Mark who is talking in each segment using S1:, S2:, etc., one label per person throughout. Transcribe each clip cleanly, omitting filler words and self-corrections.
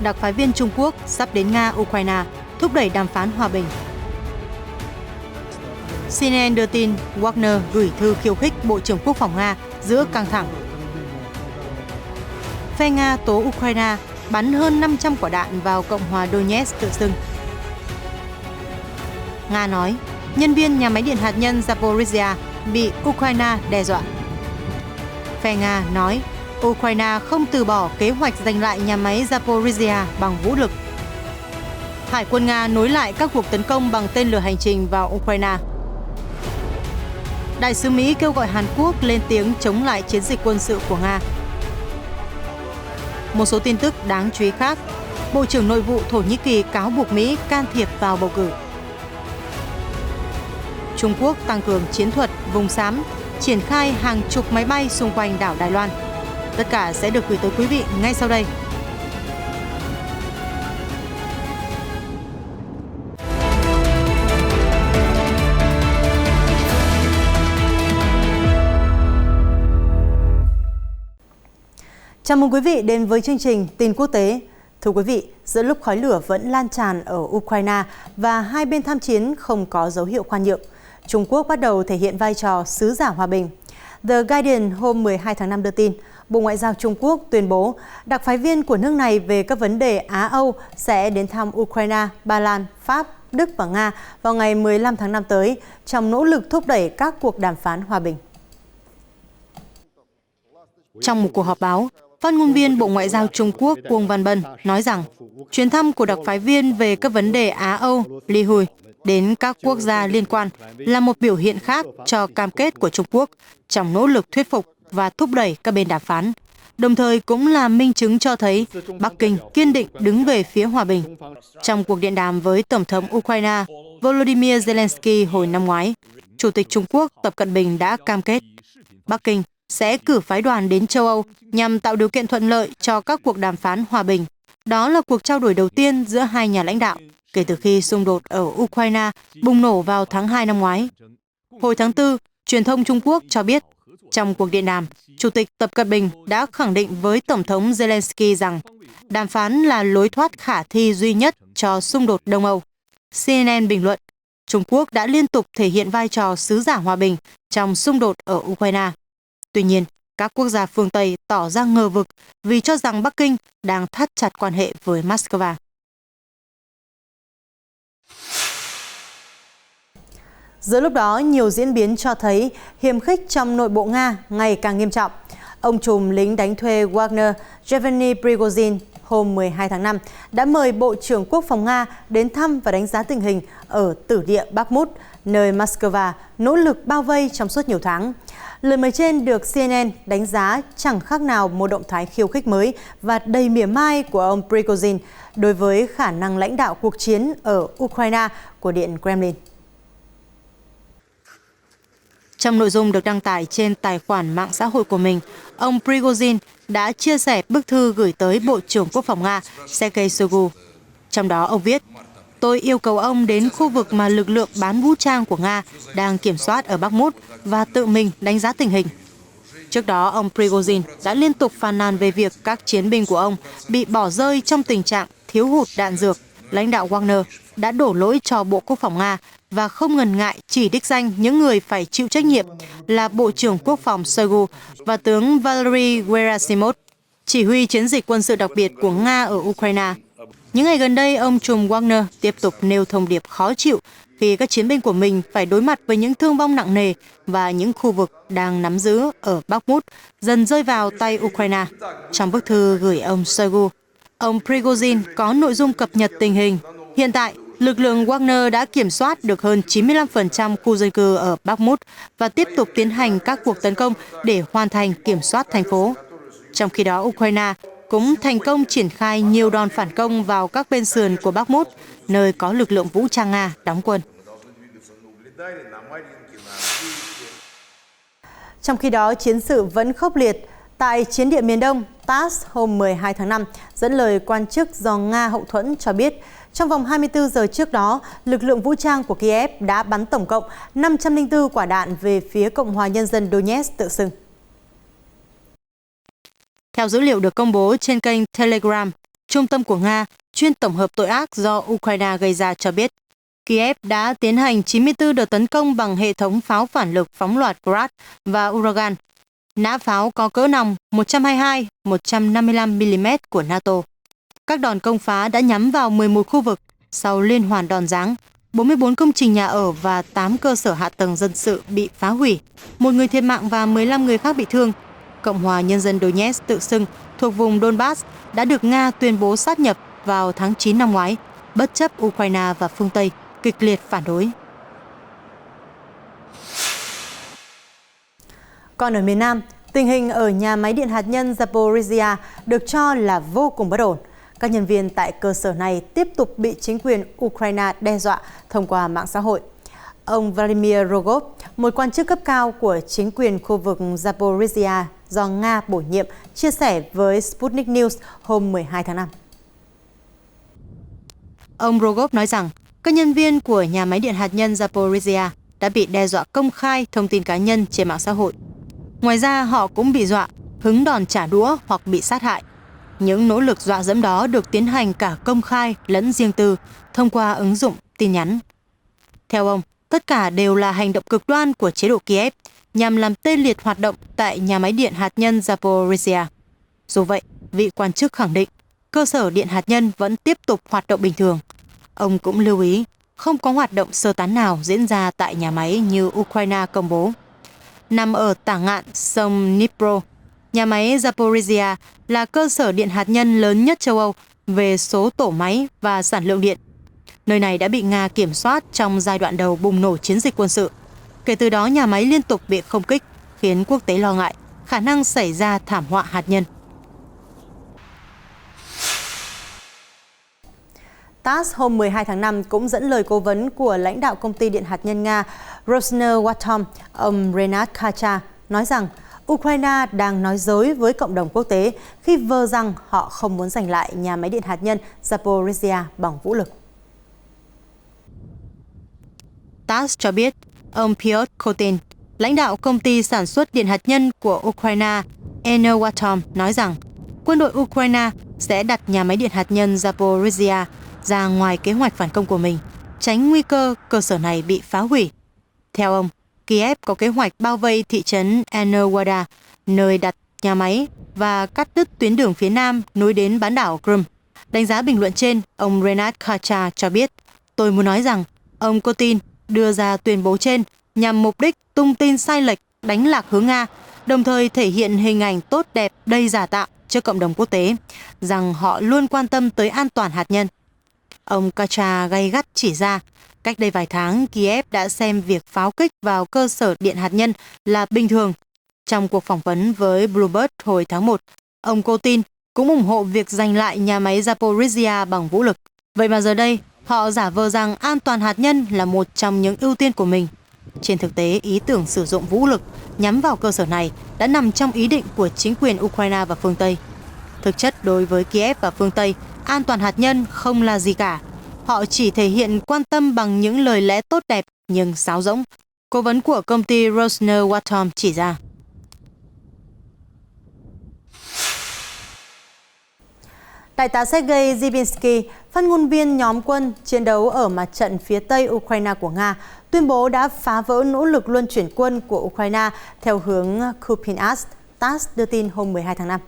S1: đặc phái viên Trung Quốc sắp đến Nga-Ukraine thúc đẩy đàm phán hòa bình. CNN đưa tin Wagner gửi thư khiêu khích Bộ trưởng Quốc phòng Nga giữa căng thẳng. Phe Nga tố Ukraine bắn hơn 500 quả đạn vào Cộng hòa Donetsk tự xưng. Nga nói, nhân viên nhà máy điện hạt nhân Zaporizhia bị Ukraine đe dọa. Phe Nga nói, Ukraine không từ bỏ kế hoạch giành lại nhà máy Zaporizhia bằng vũ lực. Hải quân Nga nối lại các cuộc tấn công bằng tên lửa hành trình vào Ukraine. Đại sứ Mỹ kêu gọi Hàn Quốc lên tiếng chống lại chiến dịch quân sự của Nga. Một số tin tức đáng chú ý khác, Bộ trưởng Nội vụ Thổ Nhĩ Kỳ cáo buộc Mỹ can thiệp vào bầu cử. Trung Quốc tăng cường chiến thuật vùng xám, triển khai hàng chục máy bay xung quanh đảo Đài Loan. Tất cả sẽ được gửi tới quý vị ngay sau đây. Chào mừng quý vị đến với chương trình Tin Quốc tế. Thưa quý vị, giữa lúc khói lửa vẫn lan tràn ở Ukraine và hai bên tham chiến không có dấu hiệu khoan nhượng, Trung Quốc bắt đầu thể hiện vai trò sứ giả hòa bình. The Guardian hôm 12 tháng 5 đưa tin, Bộ Ngoại giao Trung Quốc tuyên bố đặc phái viên của nước này về các vấn đề Á-Âu sẽ đến thăm Ukraine, Ba Lan, Pháp, Đức và Nga vào ngày 15 tháng 5 tới trong nỗ lực thúc đẩy các cuộc đàm phán hòa bình. Trong một cuộc họp báo, phát ngôn viên Bộ Ngoại giao Trung Quốc Uông Văn Bân nói rằng chuyến thăm của đặc phái viên về các vấn đề Á-Âu Li Hui đến các quốc gia liên quan là một biểu hiện khác cho cam kết của Trung Quốc trong nỗ lực thuyết phục và thúc đẩy các bên đàm phán, đồng thời cũng là minh chứng cho thấy Bắc Kinh kiên định đứng về phía hòa bình. Trong cuộc điện đàm với Tổng thống Ukraine Volodymyr Zelensky hồi năm ngoái, Chủ tịch Trung Quốc Tập Cận Bình đã cam kết Bắc Kinh sẽ cử phái đoàn đến châu Âu nhằm tạo điều kiện thuận lợi cho các cuộc đàm phán hòa bình. Đó là cuộc trao đổi đầu tiên giữa hai nhà lãnh đạo kể từ khi xung đột ở Ukraine bùng nổ vào tháng 2 năm ngoái. Hồi tháng 4, truyền thông Trung Quốc cho biết, trong cuộc điện đàm, Chủ tịch Tập Cận Bình đã khẳng định với Tổng thống Zelensky rằng đàm phán là lối thoát khả thi duy nhất cho xung đột Đông Âu. CNN bình luận, Trung Quốc đã liên tục thể hiện vai trò sứ giả hòa bình trong xung đột ở Ukraine. Tuy nhiên, các quốc gia phương Tây tỏ ra ngờ vực vì cho rằng Bắc Kinh đang thắt chặt quan hệ với Moscow. Giữa lúc đó, nhiều diễn biến cho thấy hiềm khích trong nội bộ Nga ngày càng nghiêm trọng. Ông trùm lính đánh thuê Wagner Yevgeny Prigozhin hôm 12 tháng 5 đã mời Bộ trưởng Quốc phòng Nga đến thăm và đánh giá tình hình ở tử địa Bakhmut, nơi Moscow nỗ lực bao vây trong suốt nhiều tháng. Lời mời trên được CNN đánh giá chẳng khác nào một động thái khiêu khích mới và đầy mỉa mai của ông Prigozhin đối với khả năng lãnh đạo cuộc chiến ở Ukraine của Điện Kremlin. Trong nội dung được đăng tải trên tài khoản mạng xã hội của mình, ông Prigozhin đã chia sẻ bức thư gửi tới Bộ trưởng Quốc phòng Nga Sergei Shoigu. Trong đó ông viết, tôi yêu cầu ông đến khu vực mà lực lượng bán vũ trang của Nga đang kiểm soát ở Bakhmut và tự mình đánh giá tình hình. Trước đó, ông Prigozhin đã liên tục phàn nàn về việc các chiến binh của ông bị bỏ rơi trong tình trạng thiếu hụt đạn dược. Lãnh đạo Wagner đã đổ lỗi cho Bộ Quốc phòng Nga và không ngần ngại chỉ đích danh những người phải chịu trách nhiệm là Bộ trưởng Quốc phòng Shoigu và tướng Valery Gerasimov, chỉ huy chiến dịch quân sự đặc biệt của Nga ở Ukraine. Những ngày gần đây, ông trùm Wagner tiếp tục nêu thông điệp khó chịu khi các chiến binh của mình phải đối mặt với những thương vong nặng nề và những khu vực đang nắm giữ ở Bakhmut dần rơi vào tay Ukraine. Trong bức thư gửi ông Shoigu, ông Prigozhin có nội dung cập nhật tình hình. Hiện tại, lực lượng Wagner đã kiểm soát được hơn 95% khu dân cư ở Bakhmut và tiếp tục tiến hành các cuộc tấn công để hoàn thành kiểm soát thành phố. Trong khi đó, Ukraine cũng thành công triển khai nhiều đòn phản công vào các bên sườn của Bakhmut, nơi có lực lượng vũ trang Nga đóng quân. Trong khi đó, chiến sự vẫn khốc liệt. Tại chiến địa miền Đông, TASS hôm 12 tháng 5 dẫn lời quan chức do Nga hậu thuẫn cho biết, trong vòng 24 giờ trước đó, lực lượng vũ trang của Kiev đã bắn tổng cộng 504 quả đạn về phía Cộng hòa Nhân dân Donetsk tự xưng. Theo dữ liệu được công bố trên kênh Telegram, trung tâm của Nga, chuyên tổng hợp tội ác do Ukraine gây ra cho biết, Kiev đã tiến hành 94 đợt tấn công bằng hệ thống pháo phản lực phóng loạt Grad và Uragan, nã pháo có cỡ nòng 122-155mm của NATO. Các đòn công phá đã nhắm vào 11 khu vực sau liên hoàn đòn giáng, 44 công trình nhà ở và 8 cơ sở hạ tầng dân sự bị phá hủy, 1 người thiệt mạng và 15 người khác bị thương. Cộng hòa Nhân dân Donetsk tự xưng thuộc vùng Donbass đã được Nga tuyên bố sát nhập vào tháng 9 năm ngoái, bất chấp Ukraine và phương Tây kịch liệt phản đối. Còn ở miền Nam, tình hình ở nhà máy điện hạt nhân Zaporizhia được cho là vô cùng bất ổn. Các nhân viên tại cơ sở này tiếp tục bị chính quyền Ukraine đe dọa thông qua mạng xã hội. Ông Vladimir Rogov, một quan chức cấp cao của chính quyền khu vực Zaporizhia do Nga bổ nhiệm, chia sẻ với Sputnik News hôm 12 tháng 5. Ông Rogov nói rằng các nhân viên của nhà máy điện hạt nhân Zaporizhia đã bị đe dọa công khai thông tin cá nhân trên mạng xã hội. Ngoài ra, họ cũng bị dọa, hứng đòn trả đũa hoặc bị sát hại. Những nỗ lực dọa dẫm đó được tiến hành cả công khai lẫn riêng tư thông qua ứng dụng tin nhắn. Theo ông, tất cả đều là hành động cực đoan của chế độ Kiev nhằm làm tê liệt hoạt động tại nhà máy điện hạt nhân Zaporizhia. Dù vậy, vị quan chức khẳng định cơ sở điện hạt nhân vẫn tiếp tục hoạt động bình thường. Ông cũng lưu ý không có hoạt động sơ tán nào diễn ra tại nhà máy như Ukraine công bố. Nằm ở tả ngạn sông Dnipro, nhà máy Zaporizhia là cơ sở điện hạt nhân lớn nhất châu Âu về số tổ máy và sản lượng điện. Nơi này đã bị Nga kiểm soát trong giai đoạn đầu bùng nổ chiến dịch quân sự. Kể từ đó, nhà máy liên tục bị không kích, khiến quốc tế lo ngại khả năng xảy ra thảm họa hạt nhân. TASS hôm 12 tháng 5 cũng dẫn lời cố vấn của lãnh đạo công ty điện hạt nhân Nga Rosneft, ông Renat Khacha, nói rằng Ukraine đang nói dối với cộng đồng quốc tế khi vờ rằng họ không muốn giành lại nhà máy điện hạt nhân Zaporizhia bằng vũ lực. TASS cho biết, ông Piotr Kotin, lãnh đạo công ty sản xuất điện hạt nhân của Ukraine Energoatom, nói rằng quân đội Ukraine sẽ đặt nhà máy điện hạt nhân Zaporizhia ra ngoài kế hoạch phản công của mình, tránh nguy cơ cơ sở này bị phá hủy. Theo ông, Kiev có kế hoạch bao vây thị trấn Energoada, nơi đặt nhà máy, và cắt đứt tuyến đường phía nam nối đến bán đảo Crimea. Đánh giá bình luận trên, ông Renat Khacha cho biết, tôi muốn nói rằng ông Putin đưa ra tuyên bố trên nhằm mục đích tung tin sai lệch, đánh lạc hướng Nga, đồng thời thể hiện hình ảnh tốt đẹp đầy giả tạo trước cộng đồng quốc tế, rằng họ luôn quan tâm tới an toàn hạt nhân. Ông Khacha gay gắt chỉ ra, cách đây vài tháng, Kiev đã xem việc pháo kích vào cơ sở điện hạt nhân là bình thường. Trong cuộc phỏng vấn với Bloomberg hồi tháng 1, ông Putin cũng ủng hộ việc giành lại nhà máy Zaporizhia bằng vũ lực. Vậy mà giờ đây, họ giả vờ rằng an toàn hạt nhân là một trong những ưu tiên của mình. Trên thực tế, ý tưởng sử dụng vũ lực nhắm vào cơ sở này đã nằm trong ý định của chính quyền Ukraine và phương Tây. Thực chất, đối với Kiev và phương Tây, an toàn hạt nhân không là gì cả. Họ chỉ thể hiện quan tâm bằng những lời lẽ tốt đẹp nhưng sáo rỗng, cố vấn của công ty Rosneft chỉ ra. Đại tá Sergei Zybinski, phát ngôn viên nhóm quân chiến đấu ở mặt trận phía Tây Ukraine của Nga, tuyên bố đã phá vỡ nỗ lực luân chuyển quân của Ukraine theo hướng Kupiansk, TASS đưa tin hôm 12 tháng 5.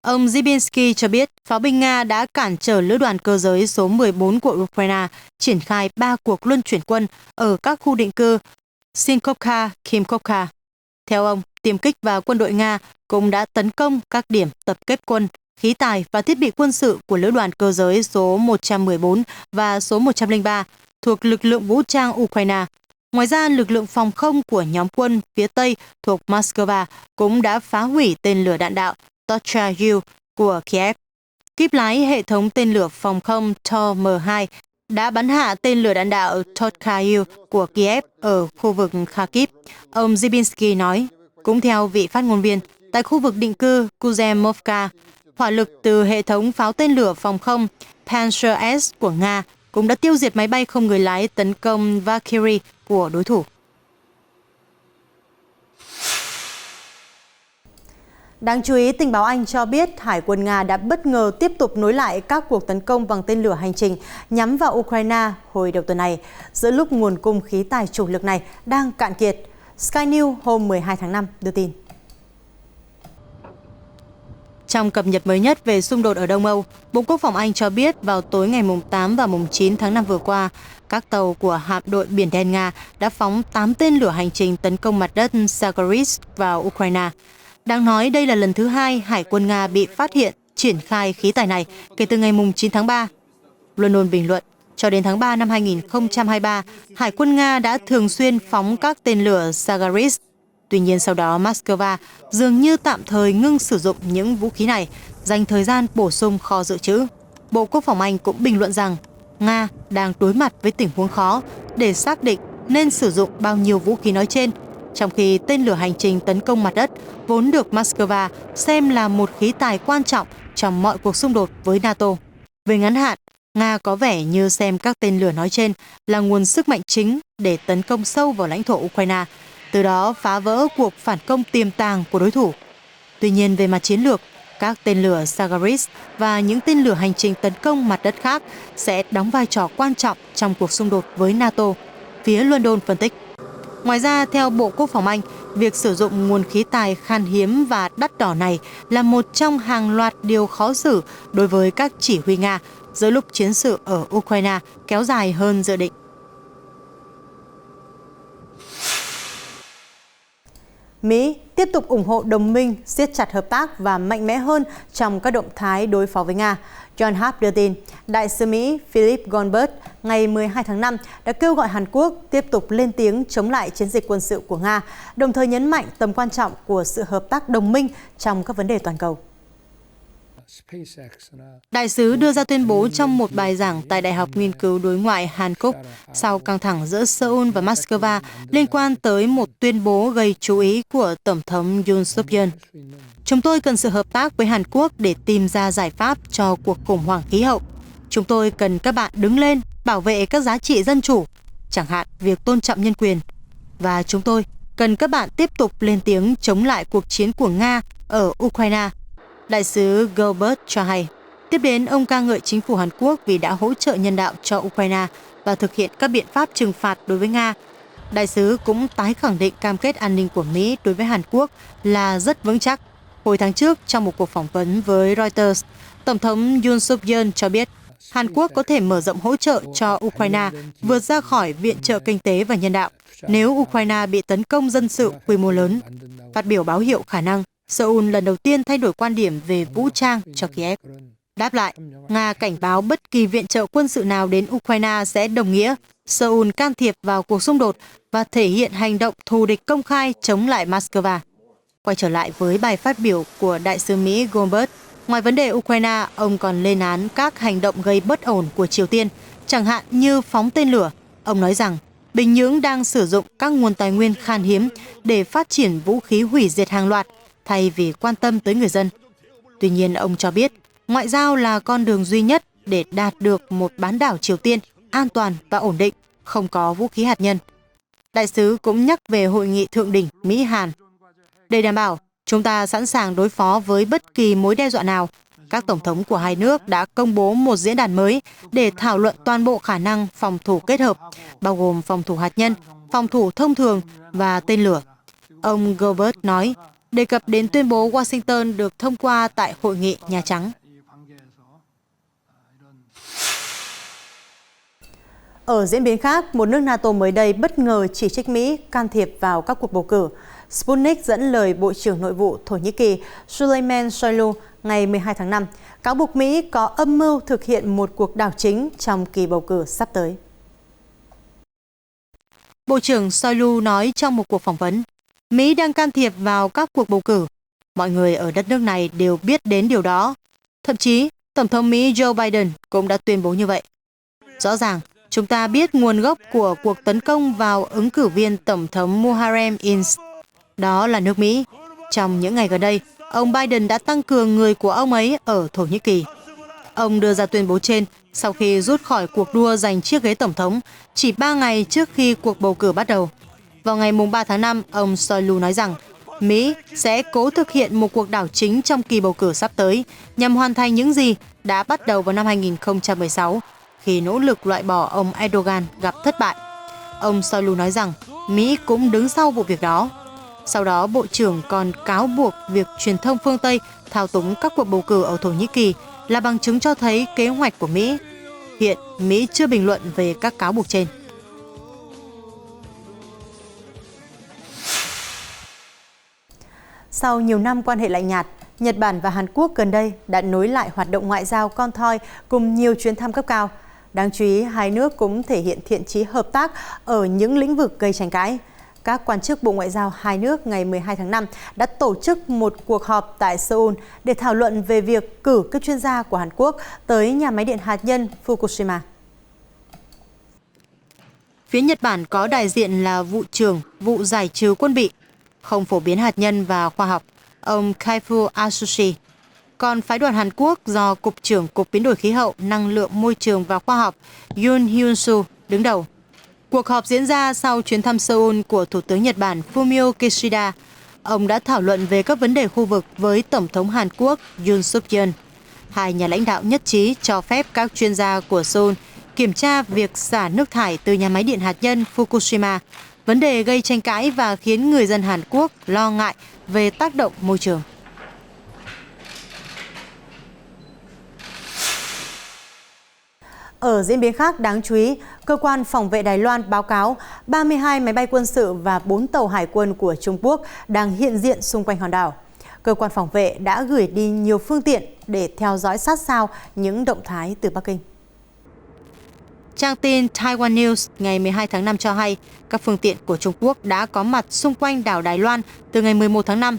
S1: Ông Zybinski cho biết pháo binh Nga đã cản trở lữ đoàn cơ giới số 14 của Ukraine triển khai 3 cuộc luân chuyển quân ở các khu định cư Sinkovka, Kimkovka. Theo ông, tiêm kích và quân đội Nga cũng đã tấn công các điểm tập kết quân, khí tài và thiết bị quân sự của lữ đoàn cơ giới số 114 và số 103 thuộc lực lượng vũ trang Ukraine. Ngoài ra, lực lượng phòng không của nhóm quân phía Tây thuộc Moscow cũng đã phá hủy tên lửa đạn đạo Tochayu của Kiev. Kíp lái hệ thống tên lửa phòng không Tor M2 đã bắn hạ tên lửa đạn đạo Tochayu của Kiev ở khu vực Kharkiv. Ông Zybinski nói, cũng theo vị phát ngôn viên, tại khu vực định cư Kuzemovka, hỏa lực từ hệ thống pháo tên lửa phòng không Pantsir S của Nga cũng đã tiêu diệt máy bay không người lái tấn công Valkyrie của đối thủ. Đáng chú ý, tình báo Anh cho biết Hải quân Nga đã bất ngờ tiếp tục nối lại các cuộc tấn công bằng tên lửa hành trình nhắm vào Ukraine hồi đầu tuần này, giữa lúc nguồn cung khí tài chủ lực này đang cạn kiệt. Sky News hôm 12 tháng 5 đưa tin. Trong cập nhật mới nhất về xung đột ở Đông Âu, Bộ Quốc phòng Anh cho biết vào tối ngày 8 và 9 tháng 5 vừa qua, các tàu của hạm đội Biển Đen Nga đã phóng 8 tên lửa hành trình tấn công mặt đất Zagaris vào Ukraine. Đáng nói đây là lần thứ hai Hải quân Nga bị phát hiện triển khai khí tài này kể từ ngày 9 tháng 3. London bình luận, cho đến tháng 3 năm 2023, Hải quân Nga đã thường xuyên phóng các tên lửa Zagaris. Tuy nhiên sau đó Moscow dường như tạm thời ngưng sử dụng những vũ khí này, dành thời gian bổ sung kho dự trữ. Bộ Quốc phòng Anh cũng bình luận rằng Nga đang đối mặt với tình huống khó để xác định nên sử dụng bao nhiêu vũ khí nói trên, trong khi tên lửa hành trình tấn công mặt đất vốn được Moscow xem là một khí tài quan trọng trong mọi cuộc xung đột với NATO. Về ngắn hạn, Nga có vẻ như xem các tên lửa nói trên là nguồn sức mạnh chính để tấn công sâu vào lãnh thổ Ukraine, từ đó phá vỡ cuộc phản công tiềm tàng của đối thủ. Tuy nhiên về mặt chiến lược, các tên lửa Zagaris và những tên lửa hành trình tấn công mặt đất khác sẽ đóng vai trò quan trọng trong cuộc xung đột với NATO, phía London phân tích. Ngoài ra, theo Bộ Quốc phòng Anh, việc sử dụng nguồn khí tài khan hiếm và đắt đỏ này là một trong hàng loạt điều khó xử đối với các chỉ huy Nga giữa lúc chiến sự ở Ukraine kéo dài hơn dự định. Mỹ tiếp tục ủng hộ đồng minh, siết chặt hợp tác và mạnh mẽ hơn trong các động thái đối phó với Nga. John Hap đưa tin, Đại sứ Mỹ Philip Goldberg ngày 12 tháng 5 đã kêu gọi Hàn Quốc tiếp tục lên tiếng chống lại chiến dịch quân sự của Nga, đồng thời nhấn mạnh tầm quan trọng của sự hợp tác đồng minh trong các vấn đề toàn cầu. Đại sứ đưa ra tuyên bố trong một bài giảng tại Đại học Nghiên cứu Đối ngoại Hàn Quốc sau căng thẳng giữa Seoul và Moscow liên quan tới một tuyên bố gây chú ý của Tổng thống Yoon suk yeol. Chúng tôi cần sự hợp tác với Hàn Quốc để tìm ra giải pháp cho cuộc khủng hoảng khí hậu. Chúng tôi cần các bạn đứng lên bảo vệ các giá trị dân chủ, chẳng hạn việc tôn trọng nhân quyền. Và chúng tôi cần các bạn tiếp tục lên tiếng chống lại cuộc chiến của Nga ở Ukraine. Đại sứ Goldberg cho hay. Tiếp đến, ông ca ngợi chính phủ Hàn Quốc vì đã hỗ trợ nhân đạo cho Ukraine và thực hiện các biện pháp trừng phạt đối với Nga. Đại sứ cũng tái khẳng định cam kết an ninh của Mỹ đối với Hàn Quốc là rất vững chắc. Hồi tháng trước, trong một cuộc phỏng vấn với Reuters, Tổng thống Yoon suk yeol cho biết Hàn Quốc có thể mở rộng hỗ trợ cho Ukraine vượt ra khỏi viện trợ kinh tế và nhân đạo nếu Ukraine bị tấn công dân sự quy mô lớn. Phát biểu báo hiệu khả năng Seoul lần đầu tiên thay đổi quan điểm về vũ trang cho Kiev. Đáp lại, Nga cảnh báo bất kỳ viện trợ quân sự nào đến Ukraine sẽ đồng nghĩa Seoul can thiệp vào cuộc xung đột và thể hiện hành động thù địch công khai chống lại Moscow. Quay trở lại với bài phát biểu của Đại sứ Mỹ Goldberg, ngoài vấn đề Ukraine, ông còn lên án các hành động gây bất ổn của Triều Tiên, chẳng hạn như phóng tên lửa. Ông nói rằng Bình Nhưỡng đang sử dụng các nguồn tài nguyên khan hiếm để phát triển vũ khí hủy diệt hàng loạt, thay vì quan tâm tới người dân. Tuy nhiên, ông cho biết, ngoại giao là con đường duy nhất để đạt được một bán đảo Triều Tiên an toàn và ổn định, không có vũ khí hạt nhân. Đại sứ cũng nhắc về hội nghị thượng đỉnh Mỹ-Hàn. Để đảm bảo, chúng ta sẵn sàng đối phó với bất kỳ mối đe dọa nào. Các tổng thống của hai nước đã công bố một diễn đàn mới để thảo luận toàn bộ khả năng phòng thủ kết hợp, bao gồm phòng thủ hạt nhân, phòng thủ thông thường và tên lửa. Ông Goldberg nói, đề cập đến tuyên bố Washington được thông qua tại Hội nghị Nhà Trắng. Ở diễn biến khác, một nước NATO mới đây bất ngờ chỉ trích Mỹ can thiệp vào các cuộc bầu cử. Sputnik dẫn lời Bộ trưởng Nội vụ Thổ Nhĩ Kỳ Süleyman Soylu ngày 12 tháng 5, cáo buộc Mỹ có âm mưu thực hiện một cuộc đảo chính trong kỳ bầu cử sắp tới. Bộ trưởng Soylu nói trong một cuộc phỏng vấn, Mỹ đang can thiệp vào các cuộc bầu cử. Mọi người ở đất nước này đều biết đến điều đó. Thậm chí, Tổng thống Mỹ Joe Biden cũng đã tuyên bố như vậy. Rõ ràng, chúng ta biết nguồn gốc của cuộc tấn công vào ứng cử viên Tổng thống Muharrem Ince. Đó là nước Mỹ. Trong những ngày gần đây, ông Biden đã tăng cường người của ông ấy ở Thổ Nhĩ Kỳ. Ông đưa ra tuyên bố trên sau khi rút khỏi cuộc đua giành chiếc ghế Tổng thống chỉ 3 ngày trước khi cuộc bầu cử bắt đầu. Vào ngày 3 tháng 5, ông Soylu nói rằng Mỹ sẽ cố thực hiện một cuộc đảo chính trong kỳ bầu cử sắp tới nhằm hoàn thành những gì đã bắt đầu vào năm 2016 khi nỗ lực loại bỏ ông Erdogan gặp thất bại. Ông Soylu nói rằng Mỹ cũng đứng sau vụ việc đó. Sau đó, Bộ trưởng còn cáo buộc việc truyền thông phương Tây thao túng các cuộc bầu cử ở Thổ Nhĩ Kỳ là bằng chứng cho thấy kế hoạch của Mỹ. Hiện, Mỹ chưa bình luận về các cáo buộc trên. Sau nhiều năm quan hệ lạnh nhạt, Nhật Bản và Hàn Quốc gần đây đã nối lại hoạt động ngoại giao con thoi cùng nhiều chuyến thăm cấp cao. Đáng chú ý, hai nước cũng thể hiện thiện chí hợp tác ở những lĩnh vực gây tranh cãi. Các quan chức Bộ Ngoại giao hai nước ngày 12 tháng 5 đã tổ chức một cuộc họp tại Seoul để thảo luận về việc cử các chuyên gia của Hàn Quốc tới nhà máy điện hạt nhân Fukushima. Phía Nhật Bản có đại diện là vụ trưởng vụ giải trừ quân bị, không phổ biến hạt nhân và khoa học, ông Kaifu Asushi. Còn phái đoàn Hàn Quốc do Cục trưởng Cục Biến đổi Khí hậu, Năng lượng Môi trường và Khoa học Yoon Hyun-soo đứng đầu. Cuộc họp diễn ra sau chuyến thăm Seoul của Thủ tướng Nhật Bản Fumio Kishida. Ông đã thảo luận về các vấn đề khu vực với Tổng thống Hàn Quốc Yoon Suk Yeol. Hai nhà lãnh đạo nhất trí cho phép các chuyên gia của Seoul kiểm tra việc xả nước thải từ nhà máy điện hạt nhân Fukushima, vấn đề gây tranh cãi và khiến người dân Hàn Quốc lo ngại về tác động môi trường. Ở diễn biến khác đáng chú ý, Cơ quan Phòng vệ Đài Loan báo cáo 32 máy bay quân sự và 4 tàu hải quân của Trung Quốc đang hiện diện xung quanh hòn đảo. Cơ quan phòng vệ đã gửi đi nhiều phương tiện để theo dõi sát sao những động thái từ Bắc Kinh. Trang tin Taiwan News ngày 12 tháng 5 cho hay các phương tiện của Trung Quốc đã có mặt xung quanh đảo Đài Loan từ ngày 11 tháng 5.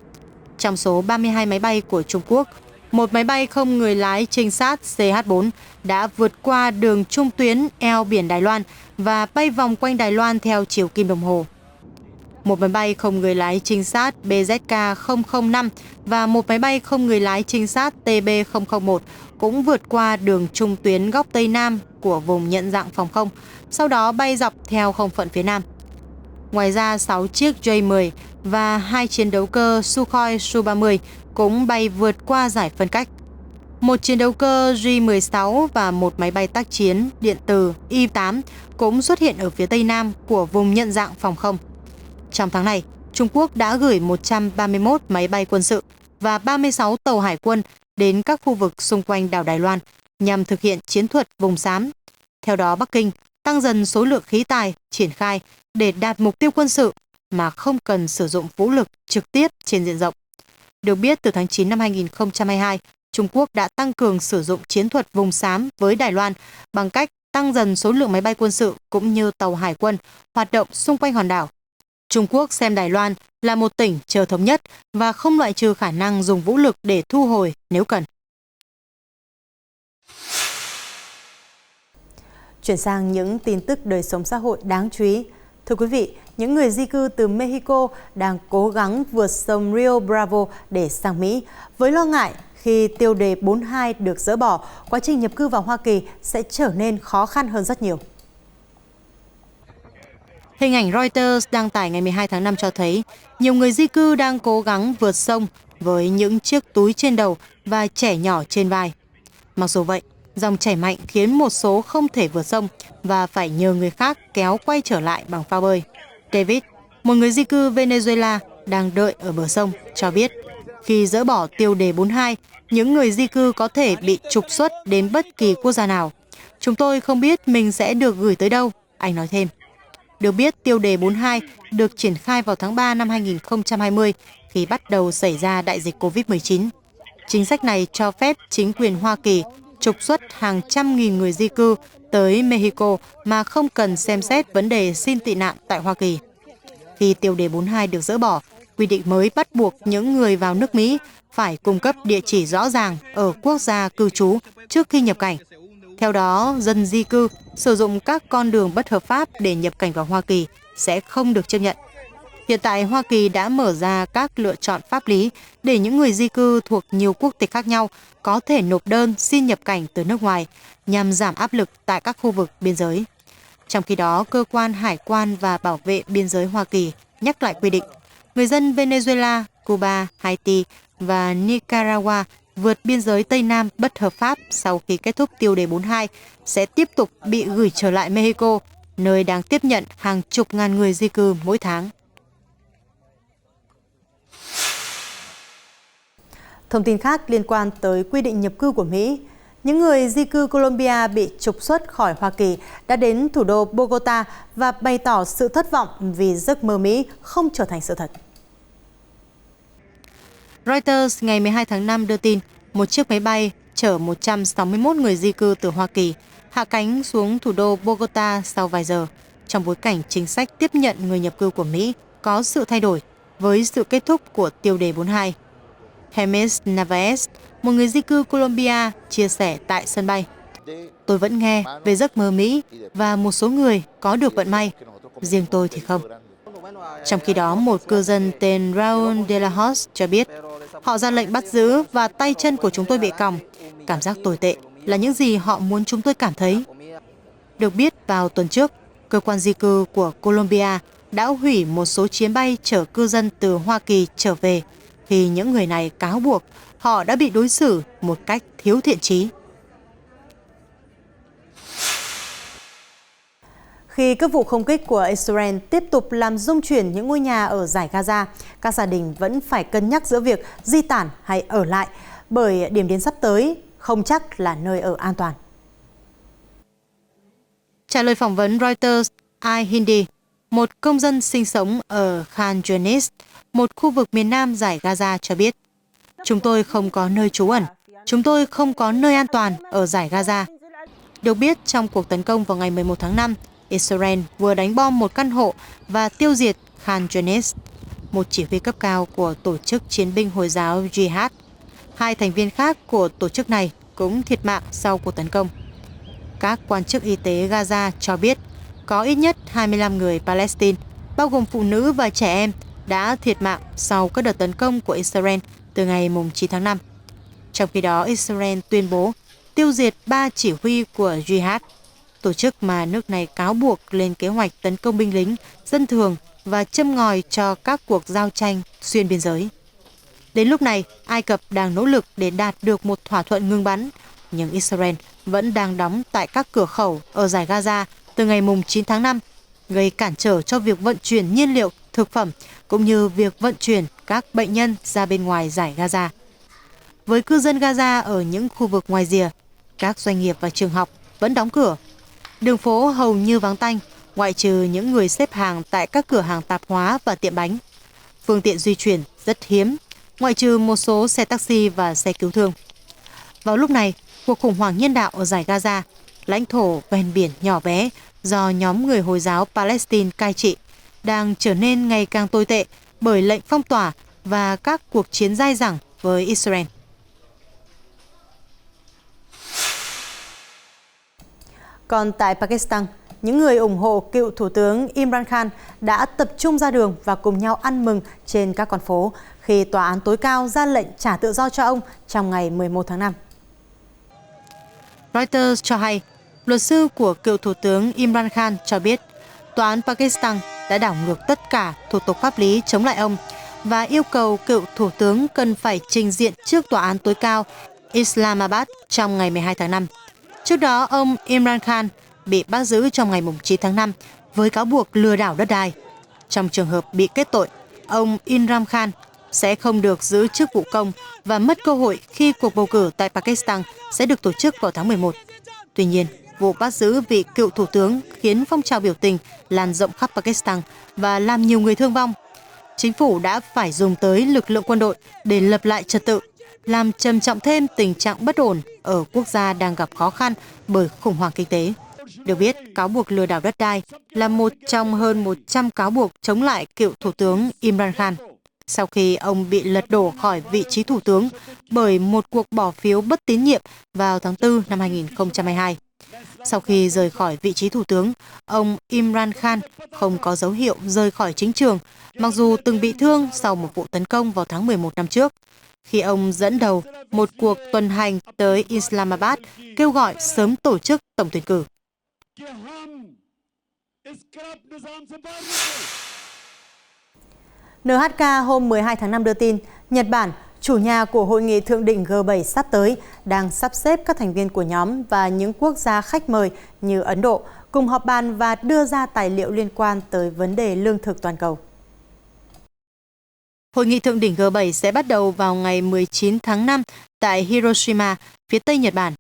S1: Trong số 32 máy bay của Trung Quốc, một máy bay không người lái trinh sát CH-4 đã vượt qua đường trung tuyến eo biển Đài Loan và bay vòng quanh Đài Loan theo chiều kim đồng hồ. Một máy bay không người lái trinh sát BZK-005 và một máy bay không người lái trinh sát TB-001 cũng vượt qua đường trung tuyến góc Tây Nam của vùng nhận dạng phòng không, sau đó bay dọc theo không phận phía Nam. Ngoài ra, 6 chiếc J-10 và 2 chiến đấu cơ Sukhoi Su-30 cũng bay vượt qua giải phân cách. Một chiến đấu cơ J-16 và một máy bay tác chiến điện tử I-8 cũng xuất hiện ở phía Tây Nam của vùng nhận dạng phòng không. Trong tháng này, Trung Quốc đã gửi 131 máy bay quân sự và 36 tàu hải quân đến các khu vực xung quanh đảo Đài Loan nhằm thực hiện chiến thuật vùng xám. Theo đó, Bắc Kinh tăng dần số lượng khí tài triển khai để đạt mục tiêu quân sự mà không cần sử dụng vũ lực trực tiếp trên diện rộng. Được biết, từ tháng 9 năm 2022, Trung Quốc đã tăng cường sử dụng chiến thuật vùng xám với Đài Loan bằng cách tăng dần số lượng máy bay quân sự cũng như tàu hải quân hoạt động xung quanh hòn đảo. Trung Quốc xem Đài Loan là một tỉnh chờ thống nhất và không loại trừ khả năng dùng vũ lực để thu hồi nếu cần. Chuyển sang những tin tức đời sống xã hội đáng chú ý. Thưa quý vị, những người di cư từ Mexico đang cố gắng vượt sông Rio Bravo để sang Mỹ với lo ngại khi tiêu đề 42 được dỡ bỏ, quá trình nhập cư vào Hoa Kỳ sẽ trở nên khó khăn hơn rất nhiều. Hình ảnh Reuters đăng tải ngày 12 tháng 5 cho thấy nhiều người di cư đang cố gắng vượt sông với những chiếc túi trên đầu và trẻ nhỏ trên vai. Mặc dù vậy, dòng chảy mạnh khiến một số không thể vượt sông và phải nhờ người khác kéo quay trở lại bằng phao bơi. David, một người di cư Venezuela đang đợi ở bờ sông, cho biết khi dỡ bỏ tiêu đề 42, những người di cư có thể bị trục xuất đến bất kỳ quốc gia nào. Chúng tôi không biết mình sẽ được gửi tới đâu, anh nói thêm. Được biết, tiêu đề 42 được triển khai vào tháng 3 năm 2020 khi bắt đầu xảy ra đại dịch COVID-19. Chính sách này cho phép chính quyền Hoa Kỳ trục xuất hàng trăm nghìn người di cư tới Mexico mà không cần xem xét vấn đề xin tị nạn tại Hoa Kỳ. Khi tiêu đề 42 được dỡ bỏ, quy định mới bắt buộc những người vào nước Mỹ phải cung cấp địa chỉ rõ ràng ở quốc gia cư trú trước khi nhập cảnh. Theo đó, dân di cư sử dụng các con đường bất hợp pháp để nhập cảnh vào Hoa Kỳ sẽ không được chấp nhận. Hiện tại, Hoa Kỳ đã mở ra các lựa chọn pháp lý để những người di cư thuộc nhiều quốc tịch khác nhau có thể nộp đơn xin nhập cảnh từ nước ngoài nhằm giảm áp lực tại các khu vực biên giới. Trong khi đó, Cơ quan Hải quan và Bảo vệ Biên giới Hoa Kỳ nhắc lại quy định, người dân Venezuela Cuba, Haiti và Nicaragua vượt biên giới Tây Nam bất hợp pháp sau khi kết thúc tiêu đề 42 sẽ tiếp tục bị gửi trở lại Mexico, nơi đang tiếp nhận hàng chục ngàn người di cư mỗi tháng. Thông tin khác liên quan tới quy định nhập cư của Mỹ. Những người di cư Colombia bị trục xuất khỏi Hoa Kỳ đã đến thủ đô Bogota và bày tỏ sự thất vọng vì giấc mơ Mỹ không trở thành sự thật. Reuters ngày 12 tháng 5 đưa tin một chiếc máy bay chở 161 người di cư từ Hoa Kỳ hạ cánh xuống thủ đô Bogota sau vài giờ, trong bối cảnh chính sách tiếp nhận người nhập cư của Mỹ có sự thay đổi với sự kết thúc của tiêu đề 42. James Narvaez, một người di cư Colombia, chia sẻ tại sân bay: "Tôi vẫn nghe về giấc mơ Mỹ và một số người có được vận may, riêng tôi thì không." Trong khi đó, một cư dân tên Raúl de la Hoz cho biết, họ ra lệnh bắt giữ và tay chân của chúng tôi bị còng. Cảm giác tồi tệ là những gì họ muốn chúng tôi cảm thấy. Được biết, vào tuần trước, cơ quan di cư của Colombia đã hủy một số chuyến bay chở cư dân từ Hoa Kỳ trở về khi những người này cáo buộc họ đã bị đối xử một cách thiếu thiện chí. Khi các vụ không kích của Israel tiếp tục làm rung chuyển những ngôi nhà ở dải Gaza, các gia đình vẫn phải cân nhắc giữa việc di tản hay ở lại, bởi điểm đến sắp tới không chắc là nơi ở an toàn. Trả lời phỏng vấn Reuters, Al Hindi, một công dân sinh sống ở Khan Yunis, một khu vực miền nam dải Gaza cho biết, "Chúng tôi không có nơi trú ẩn, chúng tôi không có nơi an toàn ở dải Gaza." Được biết, trong cuộc tấn công vào ngày 11 tháng 5, Israel vừa đánh bom một căn hộ và tiêu diệt Khan Yunis, một chỉ huy cấp cao của tổ chức chiến binh Hồi giáo Jihad. Hai thành viên khác của tổ chức này cũng thiệt mạng sau cuộc tấn công. Các quan chức y tế Gaza cho biết có ít nhất 25 người Palestine, bao gồm phụ nữ và trẻ em, đã thiệt mạng sau các đợt tấn công của Israel từ ngày 9 tháng 5. Trong khi đó, Israel tuyên bố tiêu diệt 3 chỉ huy của Jihad, tổ chức mà nước này cáo buộc lên kế hoạch tấn công binh lính, dân thường và châm ngòi cho các cuộc giao tranh xuyên biên giới. Đến lúc này, Ai Cập đang nỗ lực để đạt được một thỏa thuận ngừng bắn, nhưng Israel vẫn đang đóng tại các cửa khẩu ở dải Gaza từ ngày 9 tháng 5, gây cản trở cho việc vận chuyển nhiên liệu, thực phẩm, cũng như việc vận chuyển các bệnh nhân ra bên ngoài dải Gaza. Với cư dân Gaza ở những khu vực ngoài rìa, các doanh nghiệp và trường học vẫn đóng cửa. Đường phố hầu như vắng tanh, ngoại trừ những người xếp hàng tại các cửa hàng tạp hóa và tiệm bánh. Phương tiện di chuyển rất hiếm, ngoại trừ một số xe taxi và xe cứu thương. Vào lúc này, cuộc khủng hoảng nhân đạo ở dải Gaza, lãnh thổ ven biển nhỏ bé do nhóm người Hồi giáo Palestine cai trị, đang trở nên ngày càng tồi tệ bởi lệnh phong tỏa và các cuộc chiến dai dẳng với Israel. Còn tại Pakistan, những người ủng hộ cựu Thủ tướng Imran Khan đã tập trung ra đường và cùng nhau ăn mừng trên các con phố khi Tòa án tối cao ra lệnh trả tự do cho ông trong ngày 11 tháng 5. Reuters cho hay, luật sư của cựu Thủ tướng Imran Khan cho biết Tòa án Pakistan đã đảo ngược tất cả thủ tục pháp lý chống lại ông và yêu cầu cựu Thủ tướng cần phải trình diện trước Tòa án tối cao Islamabad trong ngày 12 tháng 5. Trước đó, ông Imran Khan bị bắt giữ trong ngày 9 tháng 5 với cáo buộc lừa đảo đất đai. Trong trường hợp bị kết tội, ông Imran Khan sẽ không được giữ chức vụ công và mất cơ hội khi cuộc bầu cử tại Pakistan sẽ được tổ chức vào tháng 11. Tuy nhiên, vụ bắt giữ vị cựu thủ tướng khiến phong trào biểu tình lan rộng khắp Pakistan và làm nhiều người thương vong. Chính phủ đã phải dùng tới lực lượng quân đội để lập lại trật tự, làm trầm trọng thêm tình trạng bất ổn ở quốc gia đang gặp khó khăn bởi khủng hoảng kinh tế. Được biết, cáo buộc lừa đảo đất đai là một trong hơn 100 cáo buộc chống lại cựu Thủ tướng Imran Khan, sau khi ông bị lật đổ khỏi vị trí thủ tướng bởi một cuộc bỏ phiếu bất tín nhiệm vào tháng 4 năm 2022. Sau khi rời khỏi vị trí thủ tướng, ông Imran Khan không có dấu hiệu rời khỏi chính trường, mặc dù từng bị thương sau một vụ tấn công vào tháng 11 năm trước, khi ông dẫn đầu một cuộc tuần hành tới Islamabad kêu gọi sớm tổ chức tổng tuyển cử. NHK hôm 12 tháng 5 đưa tin, Nhật Bản, chủ nhà của hội nghị thượng đỉnh G7 sắp tới, đang sắp xếp các thành viên của nhóm và những quốc gia khách mời như Ấn Độ cùng họp bàn và đưa ra tài liệu liên quan tới vấn đề lương thực toàn cầu. Hội nghị thượng đỉnh G7 sẽ bắt đầu vào ngày 19 tháng 5 tại Hiroshima, phía Tây Nhật Bản.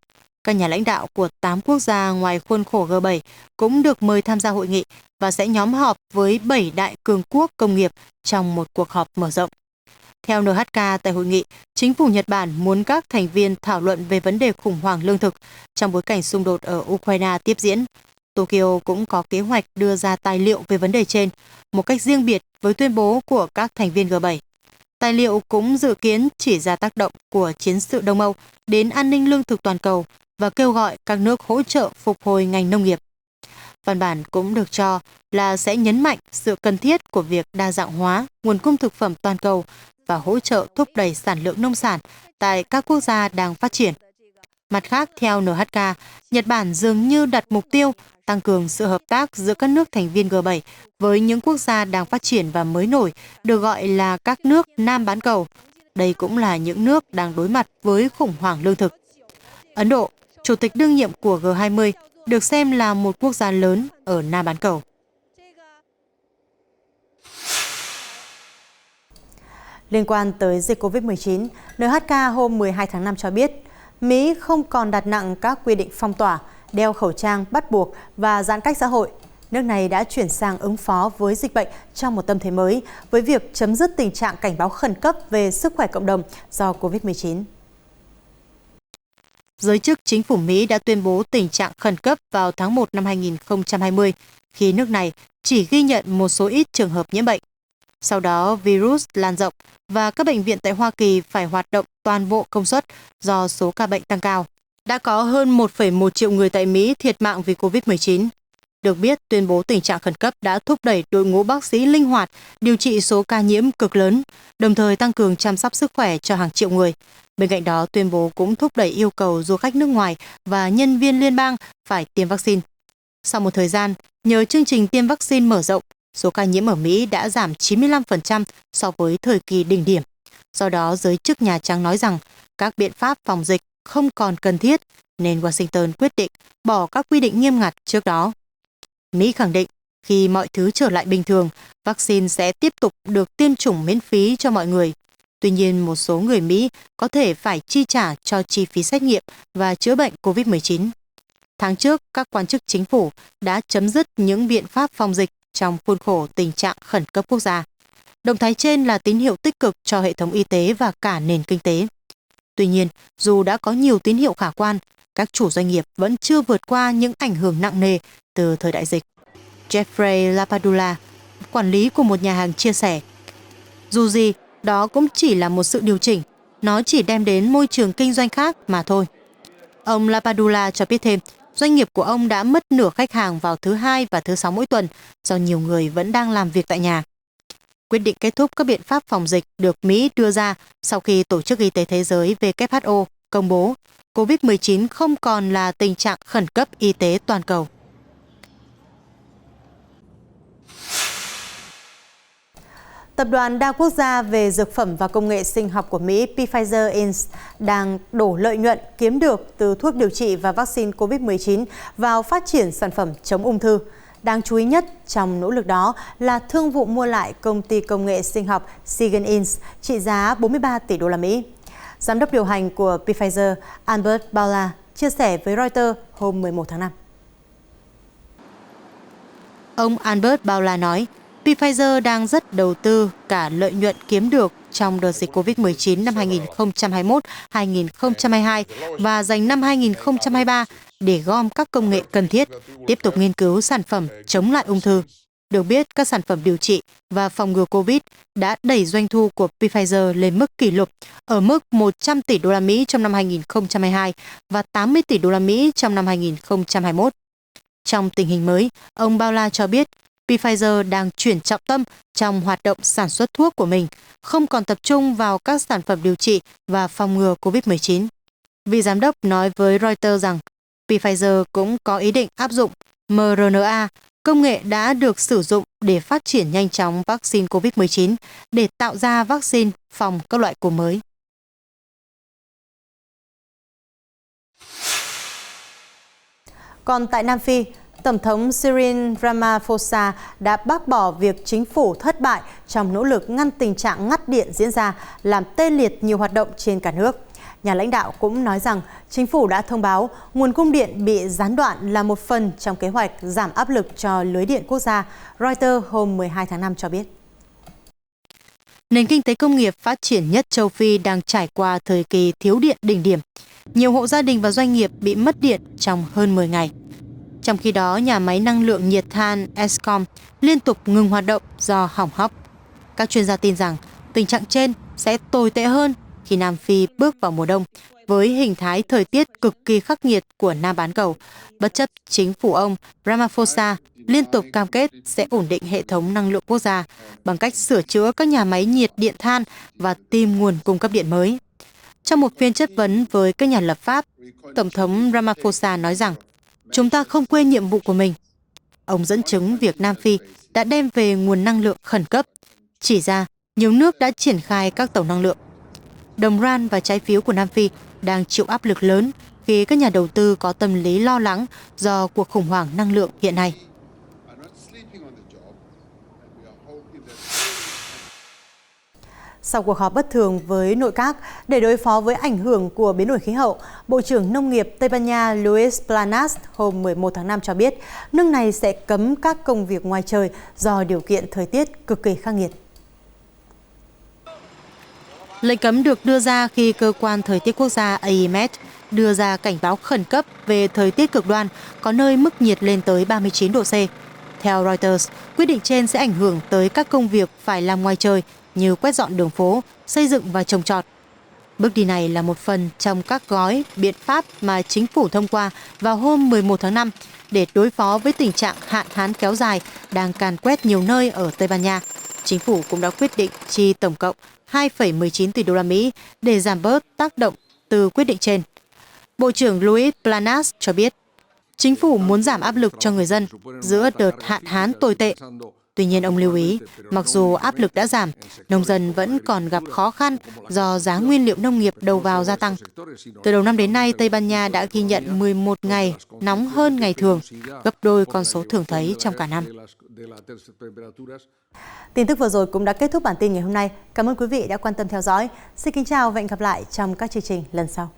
S1: Các nhà lãnh đạo của 8 quốc gia ngoài khuôn khổ G7 cũng được mời tham gia hội nghị và sẽ nhóm họp với 7 đại cường quốc công nghiệp trong một cuộc họp mở rộng. Theo NHK, tại hội nghị, chính phủ Nhật Bản muốn các thành viên thảo luận về vấn đề khủng hoảng lương thực trong bối cảnh xung đột ở Ukraine tiếp diễn. Tokyo cũng có kế hoạch đưa ra tài liệu về vấn đề trên, một cách riêng biệt với tuyên bố của các thành viên G7. Tài liệu cũng dự kiến chỉ ra tác động của chiến sự Đông Âu đến an ninh lương thực toàn cầu và kêu gọi các nước hỗ trợ phục hồi ngành nông nghiệp. Văn bản cũng được cho là sẽ nhấn mạnh sự cần thiết của việc đa dạng hóa nguồn cung thực phẩm toàn cầu và hỗ trợ thúc đẩy sản lượng nông sản tại các quốc gia đang phát triển. Mặt khác, theo NHK, Nhật Bản dường như đặt mục tiêu tăng cường sự hợp tác giữa các nước thành viên G7 với những quốc gia đang phát triển và mới nổi, được gọi là các nước Nam bán cầu. Đây cũng là những nước đang đối mặt với khủng hoảng lương thực. Ấn Độ, chủ tịch đương nhiệm của G20, được xem là một quốc gia lớn ở Nam bán cầu. Liên quan tới dịch COVID-19, NHK hôm 12 tháng 5 cho biết, Mỹ không còn đặt nặng các quy định phong tỏa, đeo khẩu trang bắt buộc và giãn cách xã hội. Nước này đã chuyển sang ứng phó với dịch bệnh trong một tâm thế mới, với việc chấm dứt tình trạng cảnh báo khẩn cấp về sức khỏe cộng đồng do COVID-19. Giới chức chính phủ Mỹ đã tuyên bố tình trạng khẩn cấp vào tháng 1 năm 2020, khi nước này chỉ ghi nhận một số ít trường hợp nhiễm bệnh. Sau đó, virus lan rộng và các bệnh viện tại Hoa Kỳ phải hoạt động toàn bộ công suất do số ca bệnh tăng cao. Đã có hơn 1,1 triệu người tại Mỹ thiệt mạng vì COVID-19. Được biết, tuyên bố tình trạng khẩn cấp đã thúc đẩy đội ngũ bác sĩ linh hoạt điều trị số ca nhiễm cực lớn, đồng thời tăng cường chăm sóc sức khỏe cho hàng triệu người. Bên cạnh đó, tuyên bố cũng thúc đẩy yêu cầu du khách nước ngoài và nhân viên liên bang phải tiêm vaccine. Sau một thời gian, nhờ chương trình tiêm vaccine mở rộng, số ca nhiễm ở Mỹ đã giảm 95% so với thời kỳ đỉnh điểm. Do đó, giới chức Nhà Trắng nói rằng các biện pháp phòng dịch không còn cần thiết, nên Washington quyết định bỏ các quy định nghiêm ngặt trước đó. Mỹ khẳng định khi mọi thứ trở lại bình thường, vaccine sẽ tiếp tục được tiêm chủng miễn phí cho mọi người. Tuy nhiên, một số người Mỹ có thể phải chi trả cho chi phí xét nghiệm và chữa bệnh COVID-19. Tháng trước, các quan chức chính phủ đã chấm dứt những biện pháp phòng dịch trong khuôn khổ tình trạng khẩn cấp quốc gia. Động thái trên là tín hiệu tích cực cho hệ thống y tế và cả nền kinh tế. Tuy nhiên, dù đã có nhiều tín hiệu khả quan, các chủ doanh nghiệp vẫn chưa vượt qua những ảnh hưởng nặng nề từ thời đại dịch. Jeffrey Lapadula, quản lý của một nhà hàng chia sẻ, dù gì, đó cũng chỉ là một sự điều chỉnh, nó chỉ đem đến môi trường kinh doanh khác mà thôi. Ông Lapadula cho biết thêm, doanh nghiệp của ông đã mất nửa khách hàng vào thứ Hai và thứ Sáu mỗi tuần do nhiều người vẫn đang làm việc tại nhà. Quyết định kết thúc các biện pháp phòng dịch được Mỹ đưa ra sau khi Tổ chức Y tế Thế giới WHO công bố COVID-19 không còn là tình trạng khẩn cấp y tế toàn cầu. Tập đoàn đa quốc gia về dược phẩm và công nghệ sinh học của Mỹ Pfizer Inc. đang đổ lợi nhuận kiếm được từ thuốc điều trị và vaccine COVID-19 vào phát triển sản phẩm chống ung thư. Đáng chú ý nhất trong nỗ lực đó là thương vụ mua lại công ty công nghệ sinh học Seagen Inc. trị giá 43 tỷ đô la Mỹ. Giám đốc điều hành của Pfizer, Albert Bourla, chia sẻ với Reuters hôm 11 tháng 5. Ông Albert Bourla nói, Pfizer đang rất đầu tư cả lợi nhuận kiếm được trong đợt dịch COVID-19 năm 2021-2022 và dành năm 2023 để gom các công nghệ cần thiết, tiếp tục nghiên cứu sản phẩm chống lại ung thư. Được biết, các sản phẩm điều trị và phòng ngừa COVID đã đẩy doanh thu của Pfizer lên mức kỷ lục ở mức 100 tỷ đô la Mỹ trong năm 2022 và 80 tỷ đô la Mỹ trong năm 2021. Trong tình hình mới, ông Bourla cho biết Pfizer đang chuyển trọng tâm trong hoạt động sản xuất thuốc của mình, không còn tập trung vào các sản phẩm điều trị và phòng ngừa COVID-19. Vị giám đốc nói với Reuters rằng Pfizer cũng có ý định áp dụng mRNA Công nghệ đã được sử dụng để phát triển nhanh chóng vaccine COVID-19 để tạo ra vaccine phòng các loại cúm mới. Còn tại Nam Phi, Tổng thống Cyril Ramaphosa đã bác bỏ việc chính phủ thất bại trong nỗ lực ngăn tình trạng ngắt điện diễn ra, làm tê liệt nhiều hoạt động trên cả nước. Nhà lãnh đạo cũng nói rằng chính phủ đã thông báo nguồn cung điện bị gián đoạn là một phần trong kế hoạch giảm áp lực cho lưới điện quốc gia, Reuters hôm 12 tháng 5 cho biết. Nền kinh tế công nghiệp phát triển nhất châu Phi đang trải qua thời kỳ thiếu điện đỉnh điểm. Nhiều hộ gia đình và doanh nghiệp bị mất điện trong hơn 10 ngày. Trong khi đó, nhà máy năng lượng nhiệt than Eskom liên tục ngừng hoạt động do hỏng hóc. Các chuyên gia tin rằng tình trạng trên sẽ tồi tệ hơn khi Nam Phi bước vào mùa đông với hình thái thời tiết cực kỳ khắc nghiệt của Nam bán cầu, bất chấp chính phủ ông Ramaphosa liên tục cam kết sẽ ổn định hệ thống năng lượng quốc gia bằng cách sửa chữa các nhà máy nhiệt điện than và tìm nguồn cung cấp điện mới. Trong một phiên chất vấn với các nhà lập pháp, Tổng thống Ramaphosa nói rằng chúng ta không quên nhiệm vụ của mình. Ông dẫn chứng việc Nam Phi đã đem về nguồn năng lượng khẩn cấp, chỉ ra nhiều nước đã triển khai các tàu năng lượng. Đồng rand và trái phiếu của Nam Phi đang chịu áp lực lớn khi các nhà đầu tư có tâm lý lo lắng do cuộc khủng hoảng năng lượng hiện nay. Sau cuộc họp bất thường với nội các để đối phó với ảnh hưởng của biến đổi khí hậu, Bộ trưởng Nông nghiệp Tây Ban Nha Luis Planas hôm 11 tháng 5 cho biết nước này sẽ cấm các công việc ngoài trời do điều kiện thời tiết cực kỳ khắc nghiệt. Lệnh cấm được đưa ra khi cơ quan thời tiết quốc gia AEMET đưa ra cảnh báo khẩn cấp về thời tiết cực đoan, có nơi mức nhiệt lên tới 39 độ C. Theo Reuters, quyết định trên sẽ ảnh hưởng tới các công việc phải làm ngoài trời như quét dọn đường phố, xây dựng và trồng trọt. Bước đi này là một phần trong các gói biện pháp mà chính phủ thông qua vào hôm 11 tháng 5 để đối phó với tình trạng hạn hán kéo dài đang càn quét nhiều nơi ở Tây Ban Nha. Chính phủ cũng đã quyết định chi tổng cộng 2,19 tỷ đô la Mỹ để giảm bớt tác động từ quyết định trên. Bộ trưởng Luis Planas cho biết, chính phủ muốn giảm áp lực cho người dân giữa đợt hạn hán tồi tệ. Tuy nhiên, ông lưu ý, mặc dù áp lực đã giảm, nông dân vẫn còn gặp khó khăn do giá nguyên liệu nông nghiệp đầu vào gia tăng. Từ đầu năm đến nay, Tây Ban Nha đã ghi nhận 11 ngày nóng hơn ngày thường, gấp đôi con số thường thấy trong cả năm. Tin tức vừa rồi cũng đã kết thúc bản tin ngày hôm nay. Cảm ơn quý vị đã quan tâm theo dõi. Xin kính chào và hẹn gặp lại trong các chương trình lần sau.